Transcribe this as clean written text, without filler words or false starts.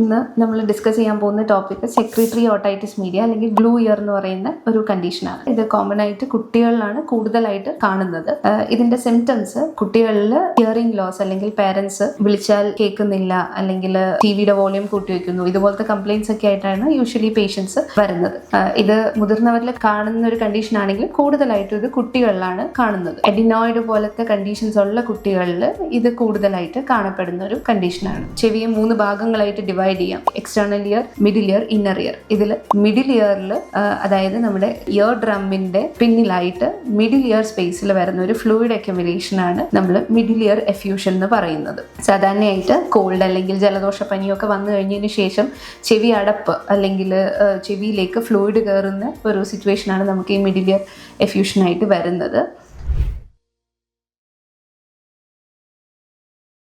ഇന്ന് നമ്മൾ ഡിസ്കസ് ചെയ്യാൻ പോകുന്ന ടോപ്പിക് സെക്രട്ടറി ഓട്ടൈറ്റിസ് മീഡിയ അല്ലെങ്കിൽ ഗ്ലൂ ഇയർ എന്ന് പറയുന്ന ഒരു കണ്ടീഷനാണ്. ഇത് കോമൺ ആയിട്ട് കുട്ടികളിലാണ് കൂടുതലായിട്ട് കാണുന്നത്. ഇതിന്റെ സിംറ്റംസ് കുട്ടികളിൽ ഹിയറിംഗ് ലോസ് അല്ലെങ്കിൽ പേരൻസ് വിളിച്ചാൽ കേൾക്കുന്നില്ല അല്ലെങ്കിൽ ടിവിയുടെ വോളിയം കൂട്ടി വെക്കുന്നു, ഇതുപോലത്തെ കംപ്ലയിൻസ് ഒക്കെ ആയിട്ടാണ് യൂഷ്വലി പേഷ്യൻസ് വരുന്നത്. ഇത് മുതിർന്നവരിൽ കാണുന്ന ഒരു കണ്ടീഷൻ ആണെങ്കിലും കൂടുതലായിട്ടും ഇത് കുട്ടികളിലാണ് കാണുന്നത്. എഡിനോയിഡ് പോലത്തെ കണ്ടീഷൻസ് ഉള്ള കുട്ടികളിൽ ഇത് കൂടുതലായിട്ട് കാണപ്പെടുന്ന ഒരു കണ്ടീഷനാണ്. ചെവിയെ 3 ഭാഗങ്ങളായിട്ട് ഡിവൈഡ് ചെയ്യാം: external year, middle year, inner year. ഇതിൽ മിഡിൽ ഇയറിൽ അതായത് നമ്മുടെ ഇയർ ഡ്രമ്മിന്റെ പിന്നിലായിട്ട് മിഡിൽ ഇയർ സ്പേസിൽ വരുന്ന ഒരു ഫ്ലൂയിഡ് അക്യുമുലേഷൻ ആണ് നമ്മൾ മിഡിൽ ഇയർ എഫ്യൂഷൻ എന്ന് പറയുന്നത്. സാധാരണയായിട്ട് കോൾഡ് അല്ലെങ്കിൽ ജലദോഷ പനിയൊക്കെ വന്നു കഴിഞ്ഞതിന് ശേഷം ചെവി അടപ്പ് അല്ലെങ്കിൽ ചെവിയിലേക്ക് ഫ്ലൂയിഡ് കയറുന്ന ഒരു സിറ്റുവേഷനാണ് നമുക്ക് ഈ മിഡിൽ ഇയർ എഫ്യൂഷനായിട്ട് വരുന്നത്.